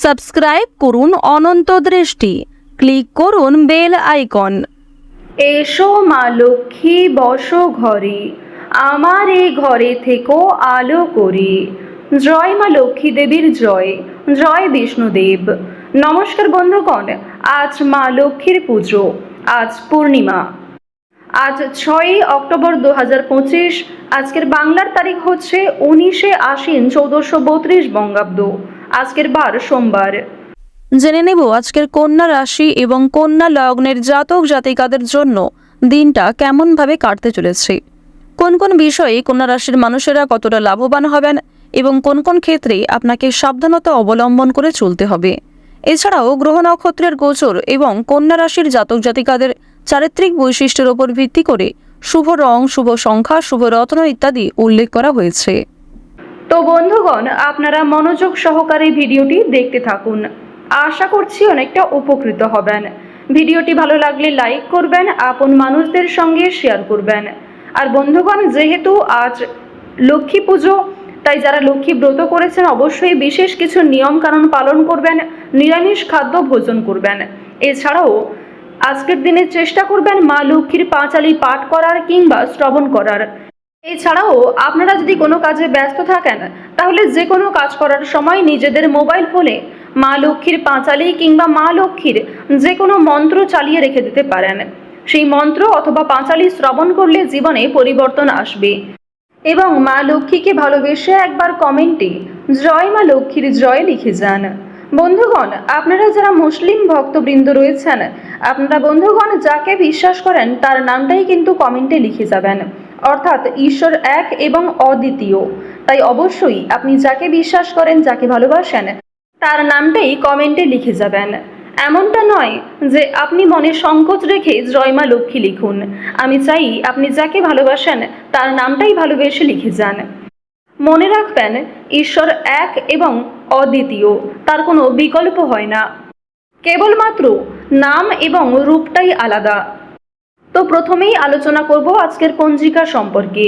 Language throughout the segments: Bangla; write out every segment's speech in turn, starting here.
সাবস্ক্রাইব করুন অনন্ত দৃষ্টি, ক্লিক করুন বেল আইকন। এসো মা লক্ষ্মী বসো ঘরে, আমার এই ঘরে থেকো আলো করে। জয় মা লক্ষ্মী দেবীর জয়, জয় বিষ্ণুদেব। নমস্কার বন্ধুগণ, আজ মা লক্ষ্মীর পুজো, আজ পূর্ণিমা। আজ 6ই অক্টোবর 2025। আজকের বাংলার তারিখ হচ্ছে 19শে আশ্বিন 1432 বঙ্গাব্দ। আজকের বার সোমবার। জেনে নেব আজকের কন্যা রাশি এবং কন্যা লগ্নের জাতক জাতিকাদের জন্য দিনটা কেমনভাবে কাটতে চলেছে, কোন কোন বিষয়ে কন্যা রাশির মানুষেরা কতটা লাভবান হবেন এবং কোন কোন ক্ষেত্রে আপনাকে সাবধানতা অবলম্বন করে চলতে হবে। এছাড়াও গ্রহ নক্ষত্রের গোচর এবং কন্যা রাশির জাতক জাতিকাদের চারিত্রিক বৈশিষ্ট্যের উপর ভিত্তি করে শুভ রং, শুভ সংখ্যা, শুভ রত্ন ইত্যাদি উল্লেখ করা হয়েছে। তো বন্ধুগণ, আপনারা মনোযোগ সহকারে ভিডিওটি দেখতে থাকুন। আশা করছি অনেকটা উপকৃত হবেন। ভিডিওটি ভালো লাগলে লাইক করবেন, আপন মানুষদের সঙ্গে শেয়ার করবেন। আর বন্ধুগণ, যেহেতু আজ লক্ষ্মী পুজো, তাই যারা লক্ষ্মী ব্রত করেছেন অবশ্যই বিশেষ কিছু নিয়ম কানুন পালন করবেন, নিরামিষ খাদ্য ভোজন করবেন। এছাড়াও আজকের দিনে চেষ্টা করবেন মা লক্ষ্মীর পাঁচালী পাঠ করার কিংবা শ্রবণ করার। এছাড়াও আপনারা যদি কোনো কাজে ব্যস্ত থাকেন, তাহলে যে কোনো কাজ করার সময় নিজেদের মোবাইল ফোনে মা লক্ষ্মীর পাঁচালী কিংবা মা লক্ষ্মীর যে কোনো মন্ত্র চালিয়ে রেখে দিতে পারেন। সেই মন্ত্র অথবা পাঁচালী শ্রবণ করলে জীবনে পরিবর্তন আসবে। এবং মা লক্ষ্মীকে ভালোবেসে একবার কমেন্টে জয় মা লক্ষ্মীর জয় লিখে যান। বন্ধুগণ, আপনারা যারা মুসলিম ভক্তবৃন্দ রয়েছেন, আপনারা বন্ধুগণ যাকে বিশ্বাস করেন তার নামটাই কিন্তু কমেন্টে লিখে যাবেন। অর্থাৎ ঈশ্বর এক এবং অদ্বিতীয়। তাই অবশ্যই আপনি যাকে বিশ্বাস করেন, যাকে ভালোবাসেন, তার নামটাই কমেন্টে লিখে যাবেন। এমনটা নয় যে আপনি মনে সংকোচ রেখে জয় মা লক্ষ্মী লিখুন। আমি চাই আপনি যাকে ভালোবাসেন তার নামটাই ভালোবেসে লিখে যান। মনে রাখবেন, ঈশ্বর এক এবং অদ্বিতীয়, তার কোনো বিকল্প হয় না। কেবলমাত্র নাম এবং রূপটাই আলাদা। তো প্রথমেই আলোচনা করব আজকের পঞ্জিকা সম্পর্কে।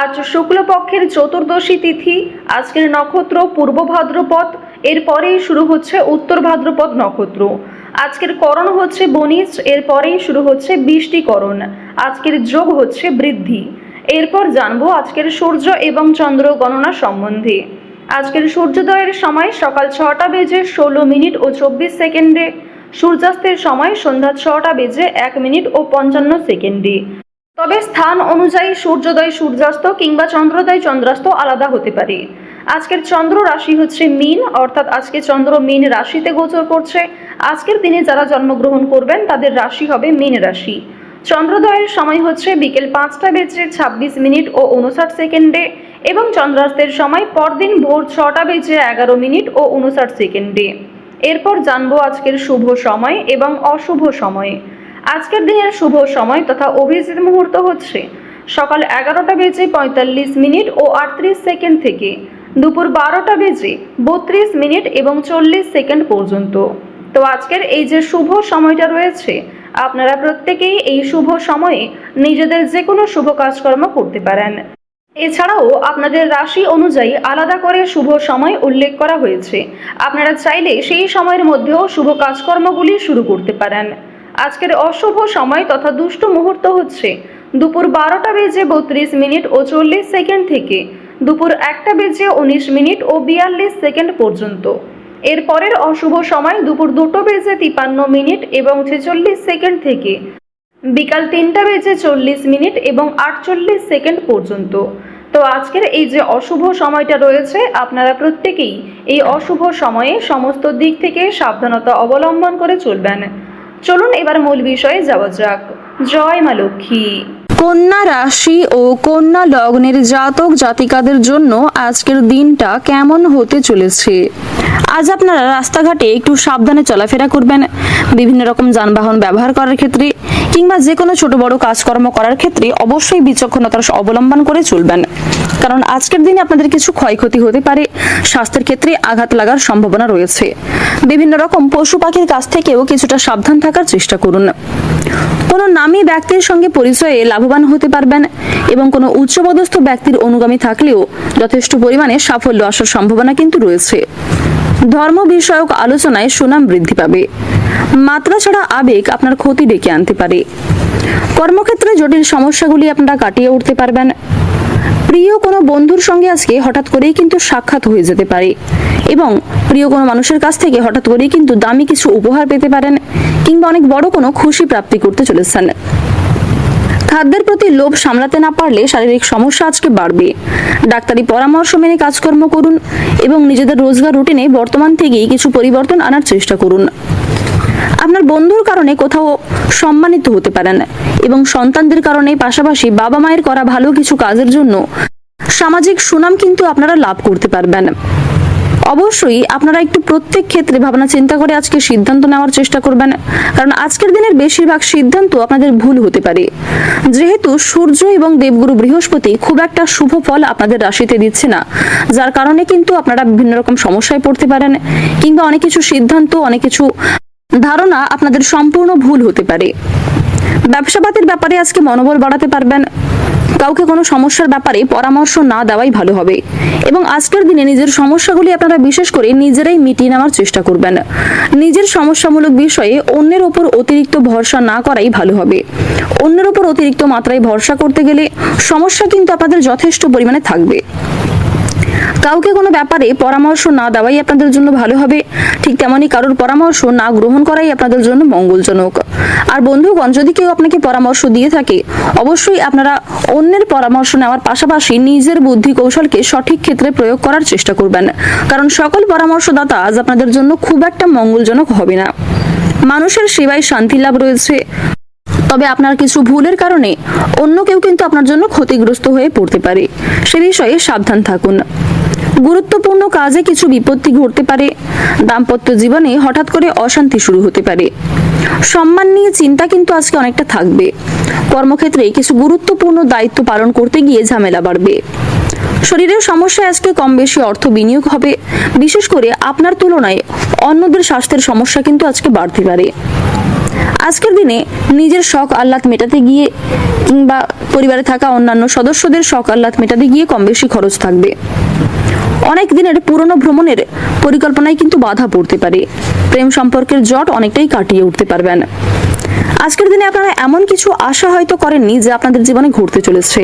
আজ শুক্লপক্ষের চতুর্দশী তিথি। আজকের নক্ষত্র পূর্ব ভাদ্রপদ, এরপরেই শুরু হচ্ছে উত্তর ভাদ্রপদ নক্ষত্র। আজকের করণ হচ্ছে বনিজ, এরপরেই শুরু হচ্ছে বৃষ্টিকরণ। আজকের যোগ হচ্ছে বৃদ্ধি। এরপর জানবো আজকের সূর্য এবং চন্দ্র গণনা সম্বন্ধে। আজকের সূর্যোদয়ের সময় সকাল 6টা বেজে 16 মিনিট ও 24 সেকেন্ডে, সূর্যাস্তের সময় সন্ধ্যা 6টা বেজে 1 মিনিট ও 55 সেকেন্ডে। তবে স্থান অনুযায়ী সূর্যোদয় সূর্যাস্ত কিংবা চন্দ্রোদয় চন্দ্রাস্ত আলাদা হতে পারে। আজকের চন্দ্র রাশি হচ্ছে মীন, অর্থাৎ আজকে চন্দ্র মীন রাশিতে গোচর করছে। আজকের দিনে যারা জন্মগ্রহণ করবেন তাদের রাশি হবে মীন রাশি। চন্দ্রোদয়ের সময় হচ্ছে বিকেল 5টা বেজে 26 মিনিট ও 59 সেকেন্ডে এবং চন্দ্রাস্তের সময় পরদিন ভোর 6টা বেজে 11 মিনিট ও 59 সেকেন্ডে। এরপর জানবো আজকের শুভ সময় এবং অশুভ সময়। আজকের দিনের শুভ সময় তথা অভিজিৎ মুহূর্ত হচ্ছে সকাল 11টা বেজে 45 মিনিট ও 38 সেকেন্ড থেকে দুপুর 12টা বেজে 32 মিনিট এবং 40 সেকেন্ড পর্যন্ত। তো আজকের এই যে শুভ সময়টা রয়েছে, আপনারা প্রত্যেকেই এই শুভ সময়ে নিজেদের যে কোনো শুভ কাজকর্ম করতে পারেন। এছাড়াও আপনাদের রাশি অনুযায়ী আলাদা করে শুভ সময় উল্লেখ করা হয়েছে। আপনারা চাইলে সেই সময়ের মধ্যেও শুভ কাজকর্মগুলি শুরু করতে পারেন। আজকের অশুভ সময় তথা দুষ্ট মুহূর্ত হচ্ছে দুপুর 12টা বেজে 32 মিনিট ও 40 সেকেন্ড থেকে দুপুর 1টা বেজে 19 মিনিট ও 42 সেকেন্ড পর্যন্ত। এরপরের অশুভ সময় দুপুর 2টো বেজে 53 মিনিট এবং 46 সেকেন্ড থেকে বিকাল 3টা বেজে 40 মিনিট এবং 48 সেকেন্ড পর্যন্ত। তো আজকের এই যে অশুভ সময়টা রয়েছে, আপনারা প্রত্যেকেই এই অশুভ সময়ে সমস্ত দিক থেকে সাবধানতা অবলম্বন করে চলবেন। চলুন এবার মূল বিষয়ে যাওয়া যাক। জয় মা লক্ষ্মী। কন্যা রাশি ও কন্যা লগ্নের জাতক জাতিকাদের জন্য আজকের দিনটা কেমন হতে চলেছে। আজ আপনারা রাস্তাঘাটে একটু সাবধানে চলাফেরা করবেন। বিভিন্ন রকম যানবাহন ব্যবহার করার ক্ষেত্রে কিংবা যে কোনো ছোট বড় কাজকর্ম করার ক্ষেত্রে অবশ্যই বিচক্ষণতার অবলম্বন করে চলবেন, কারণ আজকের দিনে আপনাদের কিছু ক্ষয়ক্ষতি হতে পারে। স্বাস্থ্যের ক্ষেত্রে আঘাত লাগার সম্ভাবনা রয়েছে। বিভিন্ন রকম পশু পাখির কাছ থেকেও কিছুটা সাবধান থাকার চেষ্টা করুন। কোনো নামী ব্যক্তির সঙ্গে পরিচয়ে লাভবান হতে পারবেন এবং কোনো উচ্চপদস্থ ব্যক্তির অনুগামী থাকলেও যথেষ্ট পরিমাণে সাফল্য আসার সম্ভাবনা কিন্তু রয়েছে। ধর্ম বিষয়ক আলোচনায় সুনাম বৃদ্ধি পাবে। মাত্রা ছাড়া আবেগ আপনার ক্ষতি ডেকে আনতে পারে। কর্মক্ষেত্রে জটিল সমস্যাগুলি আপনারা কাটিয়ে উঠতে পারবেন। প্রিয় কোনো বন্ধুর সঙ্গে আজকে হঠাৎ করেই কিন্তু সাক্ষাৎ হয়ে যেতে পারে এবং প্রিয় কোনো মানুষের কাছ থেকে হঠাৎ করেই কিন্তু দামি কিছু উপহার পেতে পারেন কিংবা অনেক বড় কোনো খুশি প্রাপ্তি করতে চলেছেন। খাদ্যের প্রতি লোভ সামলাতে না পারলে শারীরিক সমস্যা আজকে বাড়বে। ডাক্তারি পরামর্শ মেনে কাজকর্ম করুন এবং নিজেদের রোজগার রুটিনে বর্তমান থেকেই কিছু পরিবর্তন আনার চেষ্টা করুন। আপনার বন্ধুর কারণে কোথাও সম্মানিত হতে পারেন এবং সন্তানদের কারণে পাশাপাশি বাবা মায়ের করা ভালো কিছু কাজের জন্য সামাজিক সুনাম কিন্তু আপনারা লাভ করতে পারবেন। অবশ্যই আপনারা একটু প্রত্যেক ক্ষেত্রে ভাবনা চিন্তা করে আজকে সিদ্ধান্ত নেওয়ার চেষ্টা করবেন, কারণ আজকের দিনের বেশিরভাগ সিদ্ধান্ত আপনাদের ভুল হতে পারে। যেহেতু সূর্য এবং দেবগুরু বৃহস্পতি খুব একটা শুভ ফল আপনাদের রাশিতে দিচ্ছে না, যার কারণে কিন্তু আপনারা বিভিন্ন রকম সমস্যায় পড়তে পারেন কিংবা অনেক কিছু সিদ্ধান্ত, অনেক কিছু ধারণা আপনাদের সম্পূর্ণ ভুল হতে পারে। ব্যবসাপাতির ব্যাপারে আজকে মনোবল বাড়াতে পারবেন। কাউকে কোনো সমস্যার ব্যাপারে পরামর্শ না দেওয়াই ভালো হবে এবং আজকের দিনে নিজের সমস্যাগুলি আপনারা বিশেষ করে নিজেরাই মিটিয়ে নেওয়ার চেষ্টা করবেন। নিজের সমস্যামূলক বিষয়ে অন্যের ওপর অতিরিক্ত ভরসা না করাই ভালো হবে। অন্যের ওপর অতিরিক্ত মাত্রায় ভরসা করতে গেলে সমস্যা কিন্তু আপনাদের যথেষ্ট পরিমাণে থাকবে। কাউকে কোনো ব্যাপারে পরামর্শ না দেওয়াই আপনাদের জন্য ভালো হবে, ঠিক তেমনই কারোর পরামর্শ না গ্রহণ করাই আপনাদের জন্য মঙ্গলজনক। আর বন্ধুগণ, যদি কেউ আপনাকে পরামর্শ দিয়ে থাকে, অবশ্যই আপনারা অন্যের পরামর্শ নেওয়ার পাশাপাশি নিজের বুদ্ধি কৌশলকে সঠিক ক্ষেত্রে প্রয়োগ করার চেষ্টা করবেন, কারণ সকল পরামর্শদাতা আজ আপনাদের জন্য খুব একটা মঙ্গলজনক হবে না। মানুষের সেবায় শান্তি লাভ রয়েছে, তবে আপনার কিছু ভুলের কারণে অন্য কেউ কিন্তু আপনার জন্য ক্ষতিগ্রস্ত হয়ে পড়তে পারে, সে বিষয়ে সাবধান থাকুন। গুরুত্বপূর্ণ কাজে কিছু বিপত্তি ঘটতে পারে। দাম্পত্য জীবনে হঠাৎ করে অশান্তি শুরু হতে পারে। সম্মান নিয়ে চিন্তা কিন্তু আজকে অনেকটা থাকবে। কর্মক্ষেত্রে কিছু গুরুত্বপূর্ণ দায়িত্ব পালন করতে গিয়ে ঝামেলা বাড়বে। শরীরের সমস্যায় আজকে কম বেশি অর্থ বিনিয়োগ হবে। বিশেষ করে আপনার তুলনায় অন্যদের স্বাস্থ্যের সমস্যা কিন্তু আজকে বাড়তে পারে। আজকের দিনে নিজের শখ আহ্লাদ মেটাতে গিয়ে কিংবা পরিবারে থাকা অন্যান্য সদস্যদের শখ আহ্লাদ মেটাতে গিয়ে কম বেশি খরচ থাকবে। অনেক দিনের পুরনো ভ্রমণের পরিকল্পনায় কিন্তু বাধা পড়তে পারে। প্রেম সম্পর্কের জট অনেকটাই কাটিয়ে উঠতে পারবেন। আজকের দিনে আপনারা এমন কিছু আশা হয়তো করেননি যে আপনাদের জীবনে ঘটতে চলেছে,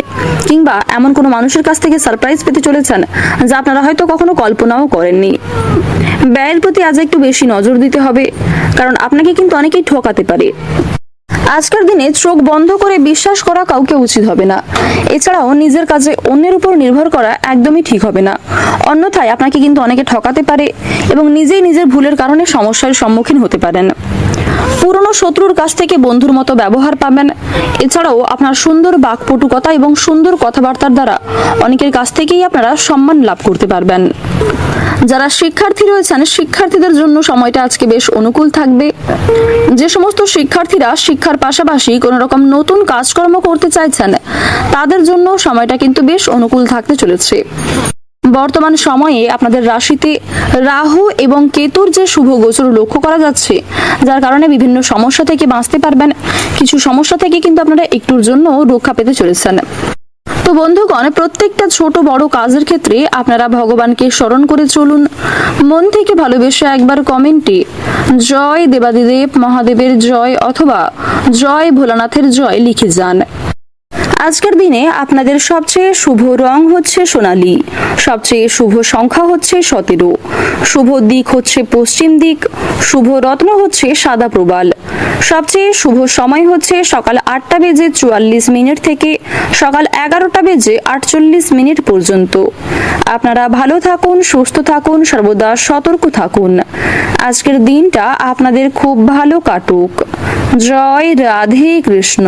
কিংবা এমন কোনো মানুষের কাছ থেকে সারপ্রাইজ পেতে চলেছেন যা আপনারা হয়তো কখনো কল্পনাও করেননি। ব্যয়ের প্রতি আজ একটু বেশি নজর দিতে হবে, কারণ আপনাকে কিন্তু অনেকেই ঠকাতে পারে। আজকের দিনে চোখ বন্ধ করে বিশ্বাস করা কাউকে উচিত হবে না। এছাড়াও নিজের কাজে অন্যের উপর নির্ভর করা একদমই ঠিক হবে না, অন্যথায় আপনাকে কিন্তু অনেকে ঠকাতে পারে এবং নিজেই নিজের ভুলের কারণে সমস্যার সম্মুখীন হতে পারেন। পুরনো শত্রুর কাছ থেকে বন্ধুর মতো ব্যবহার পাবেন। এছাড়াও আপনার সুন্দর বাকপটুকতা এবং সুন্দর কথাবার্তার দ্বারা অনেকের কাছ থেকেই আপনারা সম্মান লাভ করতে পারবেন। যারা শিক্ষার্থী রয়েছেন, শিক্ষার্থীদের জন্য সময়টা আজকে বেশ অনুকূল থাকবে। যে সমস্ত শিক্ষার্থীরা শিক্ষার পাশাপাশি কোনো রকম নতুন কাজকর্ম করতে চাইছেন, তাদের জন্য সময়টা কিন্তু বেশ অনুকূল থাকতে চলেছে। বর্তমান সময়ে আপনাদের রাশিতে রাহু এবং কেতুর যে শুভ গোচর লক্ষ্য করা যাচ্ছে, যার কারণে বিভিন্ন সমস্যা থেকে বাঁচতে পারবেন। কিছু সমস্যা থেকে কিন্তু আপনারা একটুর জন্য রক্ষা পেতে চলেছেন। তো বন্ধুগণ, প্রত্যেকটা ছোট বড় কাজের ক্ষেত্রে আপনারা ভগবানকে স্মরণ করে চলুন। মন থেকে ভালোবেসে একবার কমেন্টে জয় দেবাদিদেব মহাদেবের জয় অথবা জয় ভোলানাথের জয় লিখে যান। আজকের দিনে আপনাদের সবচেয়ে শুভ রং হচ্ছে সোনালী, সবচেয়ে শুভ সংখ্যা হচ্ছে 17, শুভ দিক হচ্ছে পশ্চিম দিক, শুভ রত্ন হচ্ছে সাদা প্রবাল, সবচেয়ে শুভ সময় হচ্ছে সকাল 8:44 থেকে সকাল 11:48 পর্যন্ত। আপনারা ভালো থাকুন, সুস্থ থাকুন, সর্বদা সতর্ক থাকুন। আজকের দিনটা আপনাদের খুব ভালো কাটুক। জয় রাধে কৃষ্ণ।